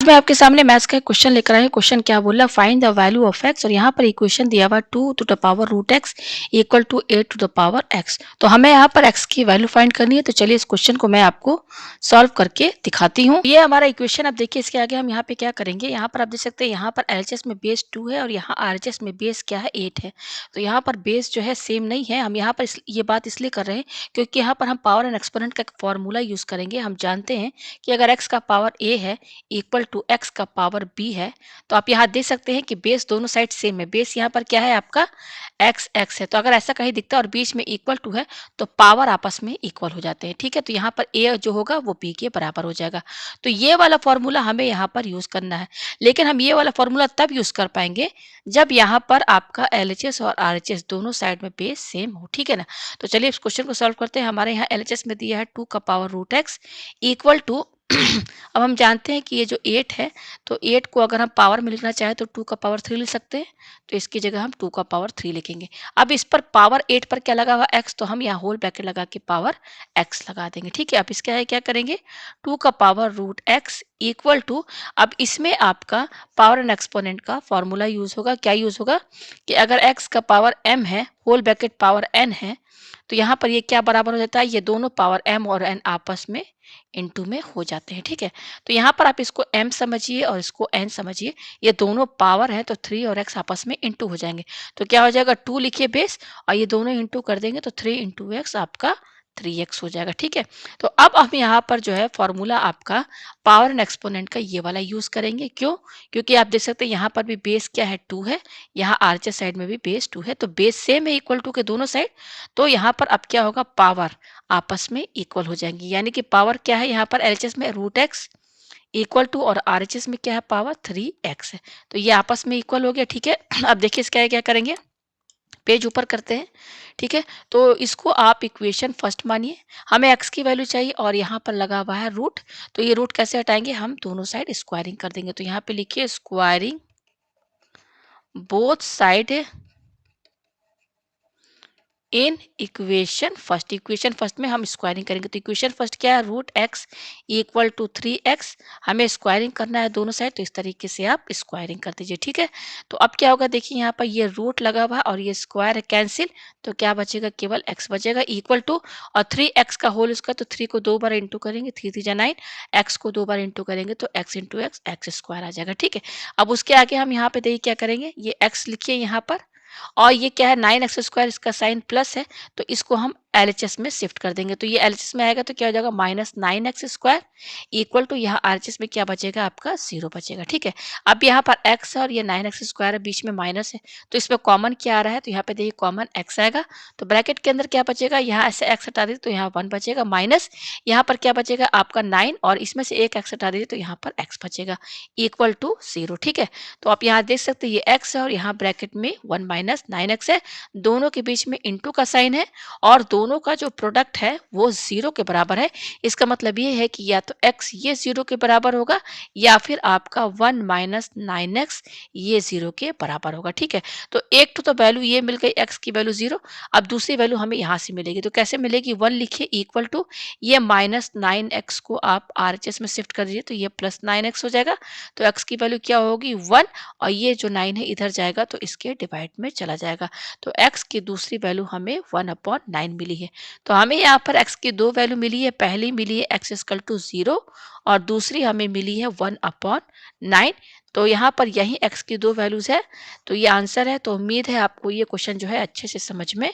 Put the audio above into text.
मैं आपके सामने मैथ्स का एक क्वेश्चन लेकर आई हूँ। क्वेश्चन क्या बोला, find the value of X, और यहाँ पर इक्वेशन दिया हुआ 2 to the power root X equal to 8 to the power X. तो हमें यहाँ पर एक्स की वैल्यू फाइंड करनी है। तो चलिए इस क्वेश्चन को मैं आपको सॉल्व करके दिखाती हूँ। ये हमारा इक्वेशन, अब देखिए इसके आगे हम यहाँ पे क्या करेंगे। यहाँ पर आप देख सकते हैं, यहाँ पर एलएचएस में बेस 2 है और यहाँ आरएचएस में बेस क्या है, 8 है। तो यहाँ पर बेस जो है सेम नहीं है। हम यहाँ पर ये बात इसलिए कर रहे हैं क्योंकि यहाँ पर हम पावर एंड एक्सपोनेंट का फॉर्मूला यूज करेंगे। हम जानते हैं कि अगर एक्स का पावर ए है इक्वल टू एक्स का पावर बी है, तो आप यहाँ देख सकते हैं कि बेस दोनों साइड सेम है। बेस यहाँ पर क्या है आपका एक्स एक्स है, तो अगर ऐसा कहीं दिखता है और बीच में इक्वल टू है तो पावर आपस में इक्वल हो जाते हैं। ठीक है, तो यहाँ पर ए जो होगा वो बी के बराबर हो जाएगा। तो ये वाला फॉर्मूला हमें यहाँ पर यूज करना है, लेकिन हम ये वाला फॉर्मूला तब यूज कर पाएंगे जब यहाँ पर आपका एलएचएस और आरएचएस दोनों साइड में बेस सेम हो। ठीक है ना, तो चलिए इस क्वेश्चन को सॉल्व करते हैं। हमारे यहाँ एलएचएस में दिया है 2 का power root X equal to अब हम जानते हैं कि ये जो 8 है, तो 8 को अगर हम पावर में लिखना चाहें तो 2 का पावर 3 लिख सकते हैं। तो इसकी जगह हम 2 का पावर 3 लिखेंगे। अब इस पर पावर 8 पर क्या लगा हुआ x, तो हम यहाँ होल ब्रैकेट लगा के पावर x लगा देंगे। ठीक है, अब इसका है क्या करेंगे, 2 का power root x equal to, अब इसमें आपका पावर एंड एक्सपोनेंट का फॉर्मूला यूज होगा। क्या यूज होगा कि अगर x का पावर m है, होल ब्रैकेट पावर n है, तो यहाँ पर ये क्या बराबर हो जाता है, ये दोनों पावर m और n आपस में इनटू में हो जाते हैं। ठीक है, तो यहाँ पर आप इसको m समझिए और इसको n समझिए। ये दोनों पावर है तो 3 और x आपस में इनटू हो जाएंगे। तो क्या हो जाएगा, 2 लिखिए बेस और ये दोनों इनटू कर देंगे तो 3 इंटू एक्स आपका 3x हो जाएगा। ठीक है, तो अब हम यहाँ पर जो है फॉर्मूला आपका पावर एंड एक्सपोनेंट का ये वाला यूज करेंगे। क्यों, क्योंकि आप देख सकते हैं यहाँ पर भी बेस क्या है, 2 है, यहाँ आरएचएस साइड में भी बेस 2 है, तो बेस सेम है इक्वल टू के दोनों साइड। तो यहाँ पर अब क्या होगा, पावर आपस में इक्वल हो जाएंगी, यानी कि पावर क्या है यहाँ पर एलएचएस में रूट एक्स इक्वल टू, और आरएचएस में क्या है पावर 3x है, तो ये आपस में इक्वल हो गया। ठीक है, अब देखिए इसका क्या करेंगे, पेज ऊपर करते हैं। ठीक है, तो इसको आप इक्वेशन फर्स्ट मानिए। हमें x की वैल्यू चाहिए और यहाँ पर लगा हुआ है रूट, तो ये रूट कैसे हटाएंगे, हम दोनों साइड स्क्वायरिंग कर देंगे। तो यहाँ पे लिखिए squaring both side in equation first. Equation first में हम स्क्वायरिंग करेंगे। तो इक्वेशन फर्स्ट क्या है, root X equal to 3x, हमें स्क्वायरिंग करना है दोनों साइड, तो इस तरीके से आप स्क्वायरिंग कर दीजिए। ठीक है, तो अब क्या होगा, देखिए यहाँ पर ये रूट लगा हुआ है और ये स्क्वायर है कैंसिल, तो क्या बचेगा, केवल x बचेगा इक्वल टू, और 3x का होल स्क्वायर, तो 3 को 2 बार इंटू करेंगे, 3 3 9, x को 2 बार इंटू करेंगे तो x इंटू एक्स स्क्वायर आ जाएगा। ठीक है, अब उसके आगे हम यहाँ पे देखिए क्या करेंगे, ये x लिखिए यहाँ पर, और ये क्या है 9x स्क्वायर, इसका साइन प्लस है, तो इसको हम एलएचएस में शिफ्ट कर देंगे। तो ये एलएचएस में आएगा तो क्या हो जाएगा, minus 9x square equal to, यहाँ आरएचएस में क्या बचेगा आपका 0 बचेगा। ठीक है, अब यहाँ पर x है और ये 9x स्क्वायर है, बीच में माइनस है, तो इसमें कॉमन क्या आ रहा है, तो यहाँ पे देखिए कॉमन x आएगा, तो ब्रैकेट के अंदर क्या बचेगा, यहाँ ऐसे x हटा दीजिए तो यहाँ 1 बचेगा, माइनस यहाँ पर क्या बचेगा आपका 9, और इसमें से एक x हटा दीजिए तो यहाँ पर x बचेगा इक्वल टू 0। ठीक है, तो आप यहाँ देख सकते हैं ये x है और यहाँ ब्रैकेट में 1 माइनस 9x है, दोनों के बीच में इंटू का साइन है, और दोनों का जो प्रोडक्ट है वो 0 के बराबर है। इसका मतलब ये है कि या तो x ये 0 के बराबर होगा या फिर आपका 1 माइनस 9x ये 0 के बराबर होगा। ठीक है, तो एक तो वैल्यू ये मिल गई x की वैल्यू 0। अब दूसरी वैल्यू हमें यहाँ से मिलेगी, तो कैसे मिलेगी, 1 लिखिए इक्वल टू, ये माइनस 9x को आप आरएचएस में शिफ्ट कर दीजिए तो ये प्लस 9x हो जाएगा, तो x की वैल्यू क्या होगी 1, और ये जो 9 है इधर जाएगा तो इसके डिवाइड में चला जाएगा, तो x की दूसरी वैल्यू हमें 1/9 मिली है। तो हमें यहाँ पर x की दो वैल्यू मिली है, पहली मिली है x इक्वल टू 0 और दूसरी हमें मिली है 1/9। तो यहाँ पर यही x की दो वैल्यूज है, तो ये आंसर है। तो उम्मीद है आपको ये क्वेश्चन जो है अच्छे से समझ में